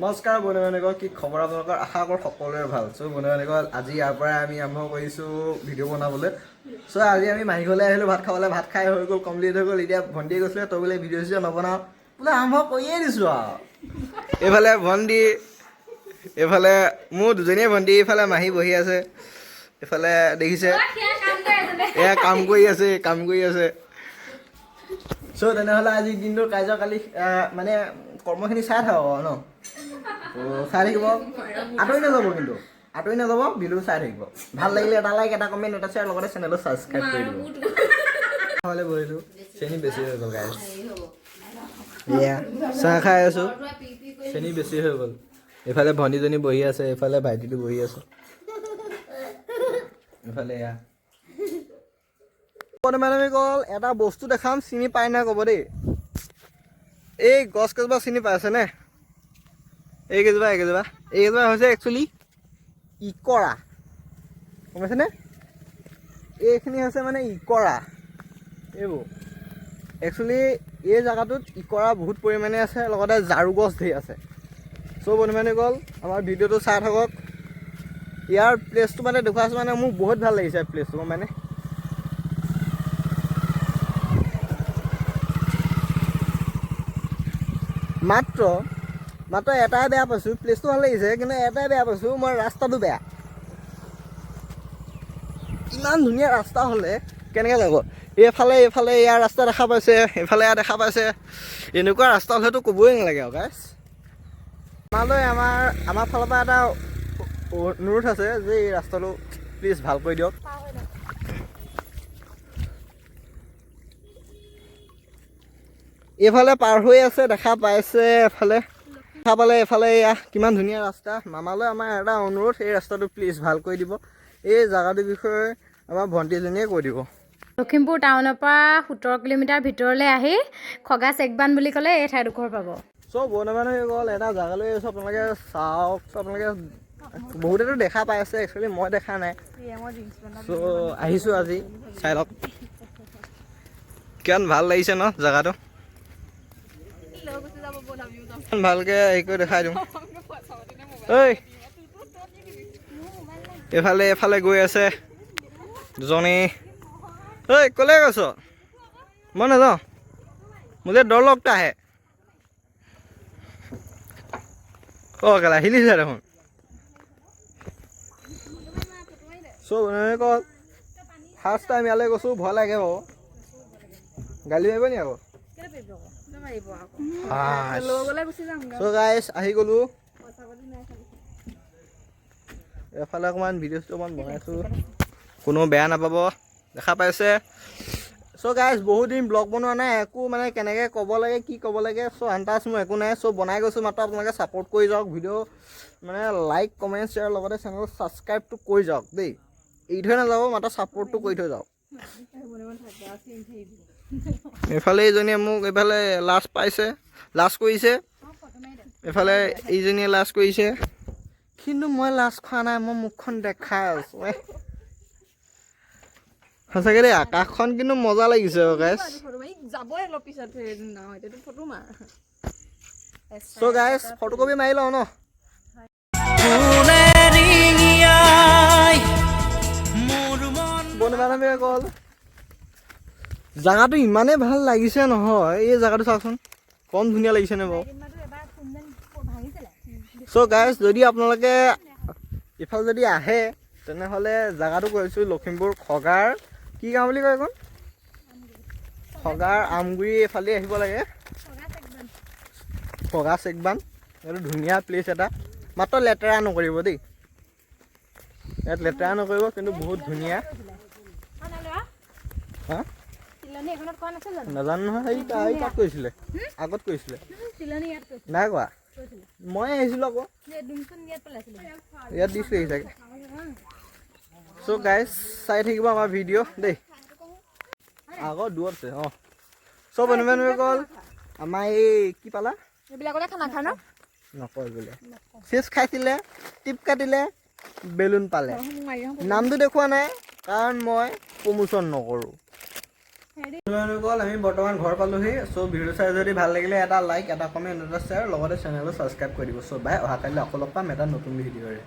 নমস্কাৰ বন্ধুবান্ধৱ, কি খবৰ আপোনালোকৰ? আশা কৰোঁ সকলোৰে ভাল। চ' বন্ধুবান্ধৱ, আজি ইয়াৰ পৰাই আমি আৰম্ভ কৰিছোঁ ভিডিঅ' বনাবলৈ। চ' আজি আমি মাহী ঘৰলৈ আহিলোঁ ভাত খাবলৈ। ভাত খাই হৈ গ'ল, কমপ্লিট হৈ গ'ল। এতিয়া ভণ্টিয়ে কৈছিলে তই বোলে ভিডিঅ' চিডিঅ' নবনাওঁ, বোলে আৰম্ভ কৰিয়ে দিছোঁ আৰু। এইফালে ভণ্টি, এইফালে মোৰ দুজনীয়ে ভণ্টি, এইফালে মাহী বহি আছে। এইফালে দেখিছে এয়া কাম কৰি আছে। চ' তেনেহ'লে আজি দিনটোৰ কাৰ্যকালী মানে কৰ্মখিনি চাই থাকক আৰু ন? চাই থাকিব, আঁতৰি নাযাব, ভিডিঅ'টো চাই থাকিব। ভাল লাগিলে এটা লাইক, এটা কমেণ্ট, এটা শ্বেয়াৰ, লগতে চেনেলটো ছাবস্ক্ৰাইব কৰি দিব। হ'লে বহিলোঁ, চেনি বেছি হৈ গ'ল গাইছ। এয়া চাহ খাই আছোঁ, চেনি বেছি হৈ গ'ল। এইফালে ভণ্টিজনী বহি আছে, এইফালে ভাইটিটো বহি আছে, এইফালে এয়া আমি কল এটা বস্তু দেখাম, চিনি পাই নাই ক'ব দেই। এই গছ কেইজোপা চিনি পাইছেনে? এইকেইজোপা হৈছে একচুৱেলি ইকৰা, গম পাইছেনে? এইখিনি হৈছে মানে ইকৰা। এইবোৰ একচুৱেলি এই জেগাটোত ইকৰা বহুত পৰিমাণে আছে, লগতে ঝাৰু গছ ধেৰ আছে। চ' বন্ধুবান্ধৱীসকল, আমাৰ ভিডিঅ'টো চাই থাকক। ইয়াৰ প্লেচটো মানে দেখুৱাইছোঁ, মানে মোক বহুত ভাল লাগিছে প্লেচটো, মানে মাত্ৰ এটাই বেয়া পাইছোঁ, প্লেচটো ভাল লাগিছে, কিন্তু এটাই বেয়া পাইছোঁ, মই ৰাস্তাটো বেয়া। ইমান ধুনীয়া ৰাস্তা হ'লে কেনেকৈ যাব? এইফালে ইয়াৰ ৰাস্তা দেখা পাইছে, এইফালে এয়া দেখা পাইছে। এনেকুৱা ৰাস্তা হ'লেতো ক'বই নালাগে আৰু গাইছ। আমালৈ আমাৰ ফালৰ পৰা এটা অনুৰোধ আছে যে এই ৰাস্তাটো প্লিজ ভাল কৰি দিয়ক। এইফালে পাৰ হৈ আছে, দেখা পাইছে, এইফালে এয়া কিমান ধুনীয়া ৰাস্তা। মামালৈ আমাৰ এটা অনুৰোধ, এই ৰাস্তাটো প্লিজ ভাল কৰি দিব। এই জেগাটোৰ বিষয়ে আমাৰ ভণ্টিজনীয়ে কৈ দিব। লখিমপুৰ টাউনৰ পৰা 17 কিলোমিটাৰ ভিতৰলৈ আহি খগা চেকবান বুলি ক'লে এই ঠাইডোখৰ পাব। চব বন্ধুবান্ধৱী গ'ল এটা জেগালৈ, চব আপোনালোকে চাওক। চব আপোনালোকে বহুতেতো দেখা পাই আছে, একচুৱেলি মই দেখা নাই। চ' আহিছোঁ আজি, চাই লওক কিমান ভাল লাগিছে ন জেগাটো। ভালকে হেৰি কৰি দেখাই দিওঁ। ঐ এইফালে গৈ আছে দুজনী। ঐ ক'লে গৈছ? মই নাযাওঁ, মোলে ডৰ লগতা আহে। অ' কেলা হিলিছে দেখোন। চব কওক, ফাৰ্ষ্ট টাইম ইয়ালৈ গৈছোঁ, ভয় লাগে বাৰু। গালি পাৰিব নি আকৌ? চ' গাইছ আহি গ'লোঁ। এফালে অকণমান ভিডিঅ' অকণমান বনাইছোঁ, কোনো বেয়া নাপাব, দেখা পাইছে। চ' গাইছ বহুত দিন ব্লগ বনোৱা নাই, একো মানে কেনেকৈ ক'ব লাগে, কি ক'ব লাগে, চ' আন্দাজ মোৰ একো নাই। চ' বনাই গৈছোঁ, মাত্ৰ আপোনালোকে ছাপোৰ্ট কৰি যাওক। ভিডিঅ' মানে লাইক, কমেণ্ট, শ্বেয়াৰ, লগতে চেনেল ছাবস্ক্ৰাইবটো কৰি যাওক দেই। এৰি থৈ নাযাব, মাত্ৰ ছাপোৰ্টটো কৰি থৈ যাওক। এইফালে এইজনীয়ে মোক এইফালে লাজ কৰিছে, এইফালে এইজনীয়ে লাজ কৰিছে, কিন্তু মই লাজ খোৱা নাই, মই মুখখন দেখাই আছোঁ। সঁচাকৈ দেই, আকাশখন কিন্তু মজা লাগিছে গাইছ। চ' গাইছ ফটোকপি মাৰি লওঁ ন? বন্ধুবান্ধৱীসকল, জেগাটো ইমানেই ভাল লাগিছে নহয়, এই জেগাটো চাওকচোন কম ধুনীয়া লাগিছেনে বাৰু। চ' গাইছ যদি আপোনালোকে ইফালে যদি আহে, তেনেহ'লে জেগাটো কৈছোঁ লখিমপুৰ খগাৰ কি গাঁও বুলি কয় এইখন? খগাৰ আমগুৰি এইফালে আহিব লাগে, খগা চেকবান। এইটো ধুনীয়া প্লেচ এটা, মাত্ৰ লেতেৰা নকৰিব দেই। ইয়াত লেতেৰা নকৰিব, কিন্তু বহুত ধুনীয়া। হা নাজানো নহয়, সেই তাত কৈছিলে, আগত কৈছিলে, নাই কোৱা। মই আহিছিলোঁ আকৌ, ইয়াত দিছোঁহি চাগে। চ' গাইছ চাই থাকিব আমাৰ ভিডিঅ' দেই, আগত দূৰত আছে। অঁ চব বন্ধুবান্ধৱীসকল, আমাৰ এই কি পালা নকয় বোলে, চিজ খাইছিলে, টিপ কাটিলে, বেলুন পালে। নামটো দেখুওৱা নাই, কাৰণ মই প্ৰমোশ্যন নকৰোঁ। বন্ধুসকল আমি বৰ্তমান ঘৰ পালোহি। চ' ভিডিঅ' চাই যদি ভাল লাগিলে এটা লাইক, এটা কমেণ্ট, এটা শ্বেয়াৰ, লগতে চেনেলটো ছাবস্ক্ৰাইব কৰি দিব। চ' বাই, অহাকালিলৈ আকৌ লগ পাম এটা নতুন ভিডিঅ'ৰে।